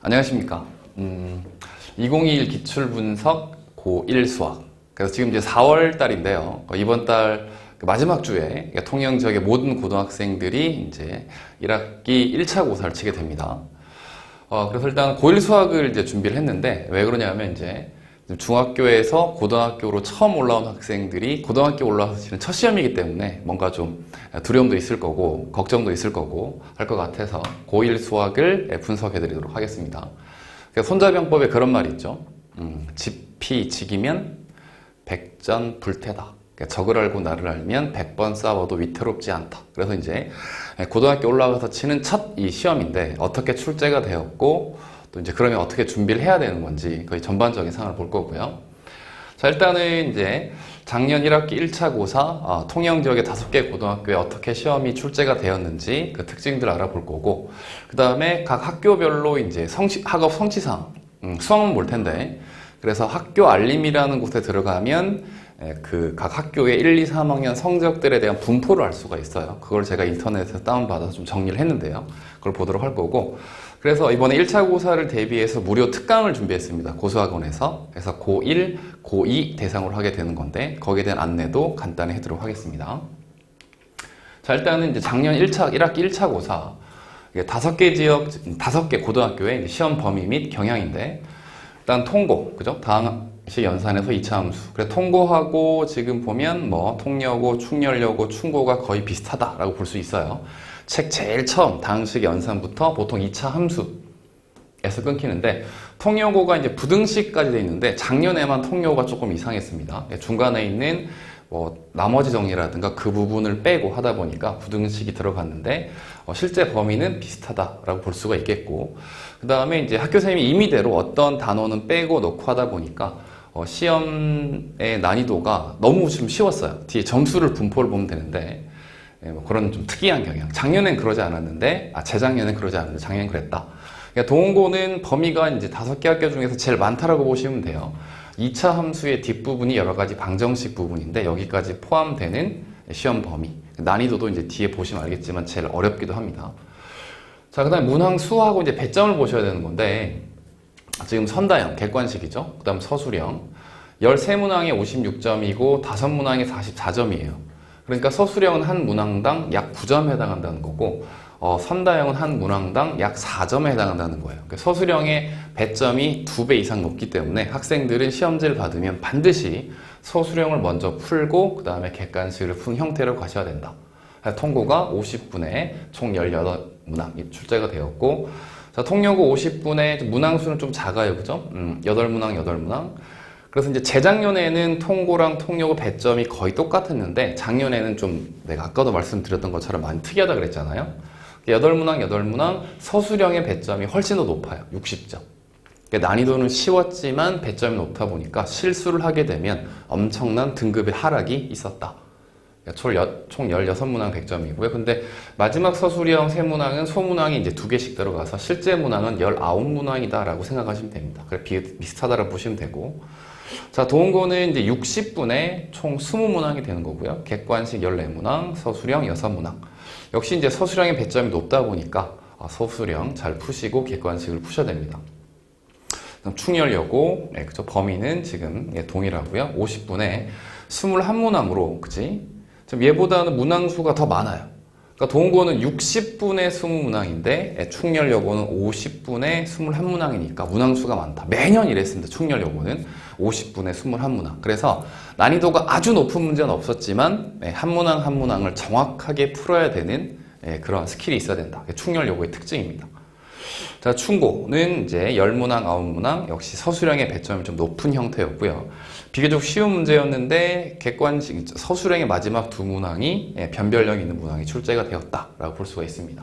안녕하십니까. 2021 기출분석 고1 수학. 그래서 지금 이제 4월 달인데요. 이번 달 마지막 주에 통영 지역의 모든 고등학생들이 이제 1학기 1차 고사를 치게 됩니다. 그래서 일단 고1 수학을 이제 준비를 했는데 왜 그러냐면 이제 중학교에서 고등학교로 처음 올라온 학생들이 고등학교 올라와서 치는 첫 시험이기 때문에 뭔가 좀 두려움도 있을 거고 걱정도 있을 거고 할 것 같아서 고1 수학을 분석해 드리도록 하겠습니다. 손자병법에 그런 말이 있죠. 지피지기면 백전불태다. 적을 알고 나를 알면 100번 싸워도 위태롭지 않다. 그래서 이제 고등학교 올라가서 치는 첫 이 시험인데 어떻게 출제가 되었고 또 이제 그러면 어떻게 준비를 해야 되는 건지 거의 전반적인 상황을 볼 거고요. 자, 일단은 이제 작년 1학기 1차 고사 통영 지역의 5개 고등학교에 어떻게 시험이 출제가 되었는지 그 특징들을 알아볼 거고, 그 다음에 각 학교별로 이제 학업 성취사항, 수학은 볼 텐데, 그래서 학교 알림이라는 곳에 들어가면 그 각 학교의 1, 2, 3학년 성적들에 대한 분포를 알 수가 있어요. 그걸 제가 인터넷에서 다운받아서 좀 정리를 했는데요. 그걸 보도록 할 거고, 그래서 이번에 1차 고사를 대비해서 무료 특강을 준비했습니다. 고수학원에서. 그래서 고1, 고2 대상으로 하게 되는 건데 거기에 대한 안내도 간단히 해드리도록 하겠습니다. 자, 일단은 이제 작년 1학기 1차 고사 5개 지역, 5개 고등학교의 시험 범위 및 경향인데, 일단 통고, 그죠? 당시 연산에서 2차 함수. 그래, 통고하고 지금 보면 뭐 통여고, 충렬여고, 충고가 거의 비슷하다라고 볼 수 있어요. 책 제일 처음 당식 연산부터 보통 2차 함수에서 끊기는데, 통여고가 이제 부등식까지 되어 있는데 작년에만 통여고가 조금 이상했습니다. 중간에 있는 뭐 나머지 정리라든가 그 부분을 빼고 하다 보니까 부등식이 들어갔는데 실제 범위는 비슷하다라고 볼 수가 있겠고, 그 다음에 이제 학교 선생님이 임의대로 어떤 단어는 빼고 넣고 하다 보니까 시험의 난이도가 너무 좀 쉬웠어요. 뒤에 점수를 분포를 보면 되는데 뭐 그런 좀 특이한 경향. 작년엔 그러지 않았는데, 재작년엔 그러지 않았는데 작년엔 그랬다. 그러니까 동고는 범위가 이제 5개 학교 중에서 제일 많다라고 보시면 돼요. 2차 함수의 뒷부분이 여러 가지 방정식 부분인데 여기까지 포함되는 시험 범위. 난이도도 이제 뒤에 보시면 알겠지만 제일 어렵기도 합니다. 자, 그 다음에 문항 수하고 이제 배점을 보셔야 되는 건데, 지금 선다형, 객관식이죠. 그 다음 서술형. 13문항에 56점이고 5문항에 44점이에요. 그러니까 서술형은 한 문항당 약 9점에 해당한다는 거고, 선다형은 한 문항당 약 4점에 해당한다는 거예요. 그러니까 서술형의 배점이 2배 이상 높기 때문에 학생들은 시험지를 받으면 반드시 서술형을 먼저 풀고 그 다음에 객관식을 푼 형태로 가셔야 된다. 통고가 50분에 총 18문항이 출제가 되었고, 자, 통여고 50분에 문항수는 좀 작아요. 그죠? 8문항, 8문항. 그래서 이제 재작년에는 통고랑 통여고 배점이 거의 똑같았는데 작년에는 좀 내가 아까도 말씀드렸던 것처럼 많이 특이하다 그랬잖아요. 8문항, 8문항 서술형의 배점이 훨씬 더 높아요. 60점. 난이도는 쉬웠지만 배점이 높다 보니까 실수를 하게 되면 엄청난 등급의 하락이 있었다. 총 16문항 100점이고요. 근데 마지막 서술형 3문항은 소문항이 이제 2개씩 들어가서 실제 문항은 19문항이다라고 생각하시면 됩니다. 그래, 비슷하다라고 보시면 되고. 자, 동고는 이제 60분에 총 20문항이 되는 거고요. 객관식 14문항, 서술형 6문항. 역시 이제 서술형의 배점이 높다 보니까 서술형 잘 푸시고 객관식을 푸셔야 됩니다. 충렬여고, 그죠? 범위는 지금 동일하고요. 50분에 21문항으로, 그치? 좀 얘보다는 문항수가 더 많아요. 그러니까 동고는 60분에 20문항인데 충렬여고는 50분에 21문항이니까 문항수가 많다. 매년 이랬습니다. 충렬여고는 50분에 21문항. 그래서 난이도가 아주 높은 문제는 없었지만 한 문항 한 문항을 정확하게 풀어야 되는 그런 스킬이 있어야 된다. 충렬여고의 특징입니다. 자, 충고는 이제 10문항, 9문항 역시 서술형의 배점이 좀 높은 형태였고요. 비교적 쉬운 문제였는데 객관식 서술형의 마지막 2문항이 변별력 있는 문항이 출제가 되었다라고 볼 수가 있습니다.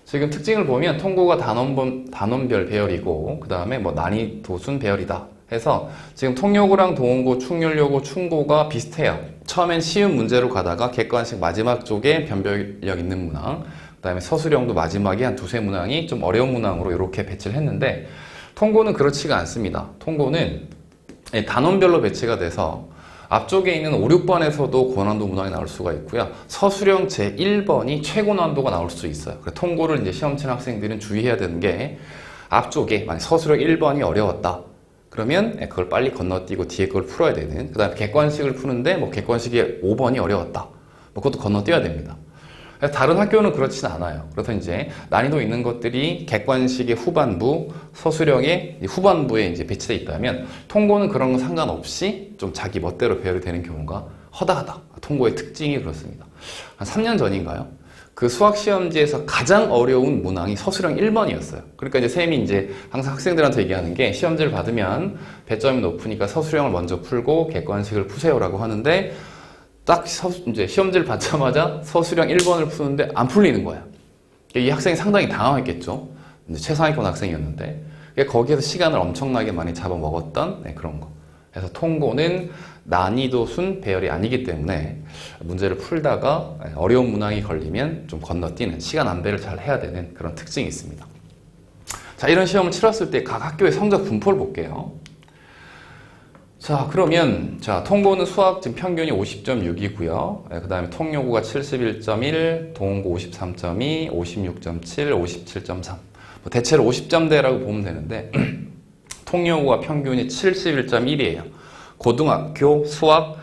지금 특징을 보면 통고가 단원별 배열이고 그 다음에 뭐 난이도순 배열이다 해서 지금 통여고랑 동원고, 충렬여고, 충고가 비슷해요. 처음엔 쉬운 문제로 가다가 객관식 마지막 쪽에 변별력 있는 문항, 그 다음에 서술형도 마지막에 한 2-3문항이 좀 어려운 문항으로 이렇게 배치를 했는데, 통고는 그렇지가 않습니다. 통고는 단원별로 배치가 돼서 앞쪽에 있는 5, 6번에서도 고난도 문항이 나올 수가 있고요. 서술형 제1번이 최고 난도가 나올 수 있어요. 통고를 이제 시험 치는 학생들은 주의해야 되는 게 앞쪽에 만약 서술형 1번이 어려웠다. 그러면 그걸 빨리 건너뛰고 뒤에 걸 풀어야 되는. 그 다음에 객관식을 푸는데 뭐 객관식에 5번이 어려웠다. 뭐 그것도 건너뛰어야 됩니다. 다른 학교는 그렇진 않아요. 그래서 이제 난이도 있는 것들이 객관식의 후반부, 서술형의 후반부에 이제 배치되어 있다면 통고는 그런 거 상관없이 좀 자기 멋대로 배열이 되는 경우가 허다하다. 통고의 특징이 그렇습니다. 한 3년 전인가요? 그 수학시험지에서 가장 어려운 문항이 서술형 1번이었어요. 그러니까 이제 쌤이 이제 항상 학생들한테 얘기하는 게 시험지를 받으면 배점이 높으니까 서술형을 먼저 풀고 객관식을 푸세요라고 하는데 딱 이제 시험지를 받자마자 서술형 1번을 푸는데 안 풀리는 거야. 이 학생이 상당히 당황했겠죠. 이제 최상위권 학생이었는데 거기에서 시간을 엄청나게 많이 잡아먹었던 그런 거. 그래서 통고는 난이도 순 배열이 아니기 때문에 문제를 풀다가 어려운 문항이 걸리면 좀 건너뛰는 시간 안배를 잘 해야 되는 그런 특징이 있습니다. 자, 이런 시험을 치렀을 때 각 학교의 성적 분포를 볼게요. 자, 그러면 통고는 수학 지금 평균이 50.6이고요. 그 다음에 통요고가 71.1, 동원고 53.2, 56.7, 57.3. 대체로 50점대라고 보면 되는데 통요고가 평균이 71.1이에요. 고등학교 수학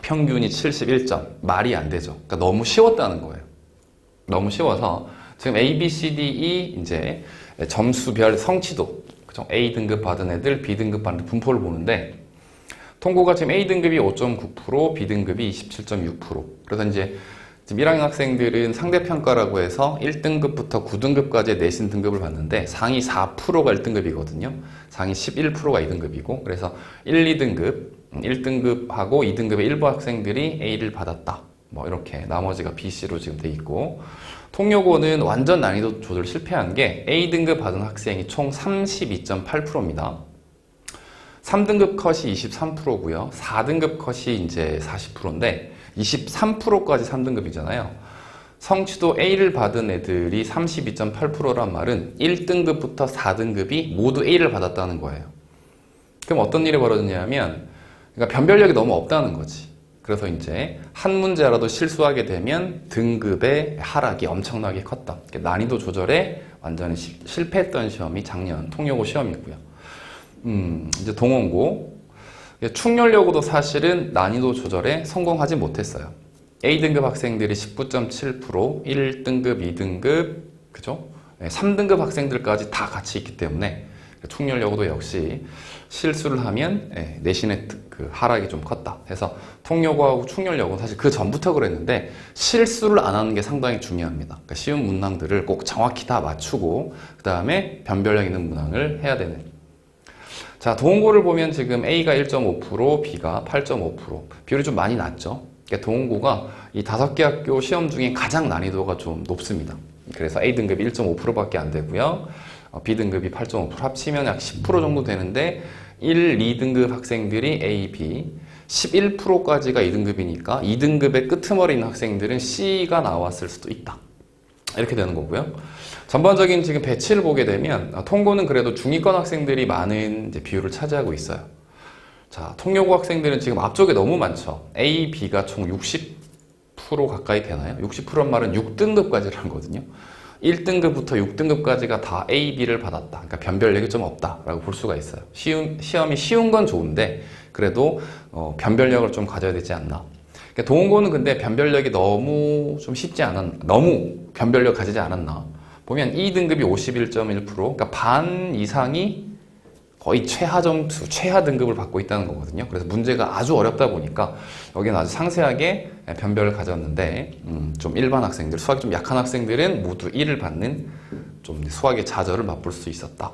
평균이 71점. 말이 안 되죠. 그러니까 너무 쉬웠다는 거예요. 너무 쉬워서 지금 A, B, C, D, E 이제 점수별 성취도 A등급 받은 애들, B등급 받은 애들 분포를 보는데 통고가 지금 A등급이 5.9%, B등급이 27.6%. 그래서 이제 지금 1학년 학생들은 상대평가라고 해서 1등급부터 9등급까지의 내신 등급을 받는데 상위 4%가 1등급이거든요. 상위 11%가 2등급이고 그래서 1, 2등급, 1등급하고 2등급의 일부 학생들이 A를 받았다. 뭐 이렇게 나머지가 B, C로 지금 돼 있고 통요고는 완전 난이도 조절 실패한 게 A등급 받은 학생이 총 32.8%입니다. 3등급 컷이 23%고요. 4등급 컷이 이제 40%인데 23%까지 3등급이잖아요. 성취도 A를 받은 애들이 32.8%란 말은 1등급부터 4등급이 모두 A를 받았다는 거예요. 그럼 어떤 일이 벌어졌냐면 그러니까 변별력이 너무 없다는 거지. 그래서 이제 한 문제라도 실수하게 되면 등급의 하락이 엄청나게 컸다. 난이도 조절에 완전히 실패했던 시험이 작년 통요고 시험이고요. 이제 동원고. 충렬여고도 사실은 난이도 조절에 성공하지 못했어요. A등급 학생들이 19.7%, 1등급, 2등급, 그죠? 3등급 학생들까지 다 같이 있기 때문에 충렬여고도 역시 실수를 하면 내신의 그 하락이 좀 컸다. 해서 통요고하고 충렬여고는 사실 그 전부터 그랬는데 실수를 안 하는 게 상당히 중요합니다. 그러니까 쉬운 문항들을 꼭 정확히 다 맞추고 그 다음에 변별력 있는 문항을 해야 되는. 자, 동원고를 보면 지금 A가 1.5%, B가 8.5%. 비율이 좀 많이 낮죠. 그러니까 동원고가 이 5개 학교 시험 중에 가장 난이도가 좀 높습니다. 그래서 A등급이 1.5%밖에 안 되고요. B등급이 8.5% 합치면 약 10% 정도 되는데 1, 2등급 학생들이 A, B 11%까지가 2등급이니까 2등급의 끄트머리 있는 학생들은 C가 나왔을 수도 있다. 이렇게 되는 거고요. 전반적인 지금 배치를 보게 되면 통고는 그래도 중위권 학생들이 많은 이제 비율을 차지하고 있어요. 자, 통요고 학생들은 지금 앞쪽에 너무 많죠. A, B가 총 60% 가까이 되나요? 60%란 말은 6등급까지라는 거거든요. 1등급부터 6등급까지가 다 A, B를 받았다. 그러니까 변별력이 좀 없다라고 볼 수가 있어요. 시험이 쉬운 건 좋은데 그래도 변별력을 좀 가져야 되지 않나. 그러니까 동원고는 근데 변별력이 너무 좀 쉽지 않았나. 너무 변별력 가지지 않았나. 보면 2등급이 51.1%, 그러니까 반 이상이 거의 최하 점수, 최하 등급을 받고 있다는 거거든요. 그래서 문제가 아주 어렵다 보니까 여기는 아주 상세하게 변별을 가졌는데 좀 일반 학생들, 수학이 좀 약한 학생들은 모두 1을 받는 좀 수학의 좌절을 맛볼 수 있었다.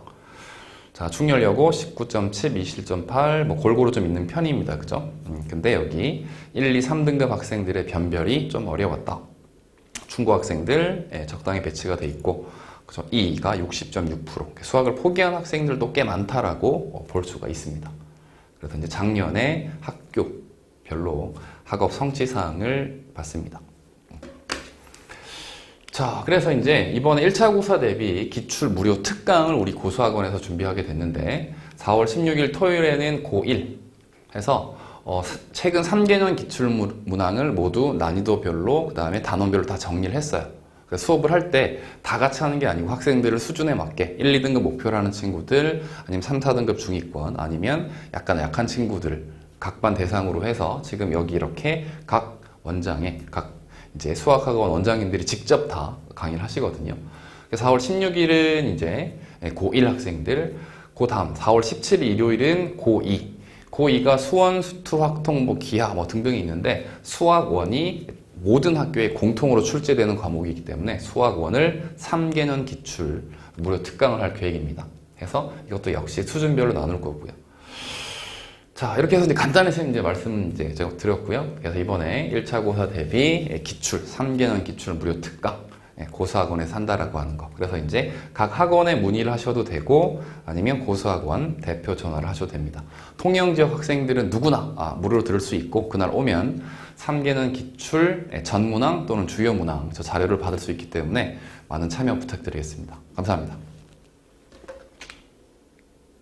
자, 충렬여고 19.7, 미실.8 뭐 골고루 좀 있는 편입니다. 그죠? 근데 여기 1, 2, 3등급 학생들의 변별이 좀 어려웠다. 중고 학생들 적당히 배치가 돼 있고 그죠? 2가 60.6%. 수학을 포기한 학생들도 꽤 많다라고 볼 수가 있습니다. 그래서 이제 작년에 학교별로 학업 성취 사항을 봤습니다. 자, 그래서 이제 이번에 1차 고사 대비 기출 무료 특강을 우리 고수학원에서 준비하게 됐는데 4월 16일 토요일에는 고1 해서 최근 3개년 기출 문항을 모두 난이도별로 그 다음에 단원별로 다 정리를 했어요. 그래서 수업을 할 때 다 같이 하는 게 아니고 학생들을 수준에 맞게 1, 2등급 목표로 하는 친구들, 아니면 3, 4등급 중위권, 아니면 약간 약한 친구들 각 반 대상으로 해서 지금 여기 이렇게 각 원장에 각 이제 수학학원 원장님들이 직접 다 강의를 하시거든요. 4월 16일은 이제 고1 학생들, 그 다음 4월 17일 일요일은 고2. 고2가 수원, 수투, 확통, 기하 등등이 있는데 수학원이 모든 학교에 공통으로 출제되는 과목이기 때문에 수학원을 3개년 기출 무료 특강을 할 계획입니다. 그래서 이것도 역시 수준별로 나눌 거고요. 자, 이렇게 해서 이제 간단히 이제 말씀 이제 제가 드렸고요. 그래서 이번에 1차 고사 대비 기출, 3개년 기출 무료 특강, 고수학원에서 한다라고 하는 거. 그래서 이제 각 학원에 문의를 하셔도 되고 아니면 고수학원 대표 전화를 하셔도 됩니다. 통영 지역 학생들은 누구나 무료로 들을 수 있고 그날 오면 3개년 기출 전 문항 또는 주요 문항 저 자료를 받을 수 있기 때문에 많은 참여 부탁드리겠습니다. 감사합니다.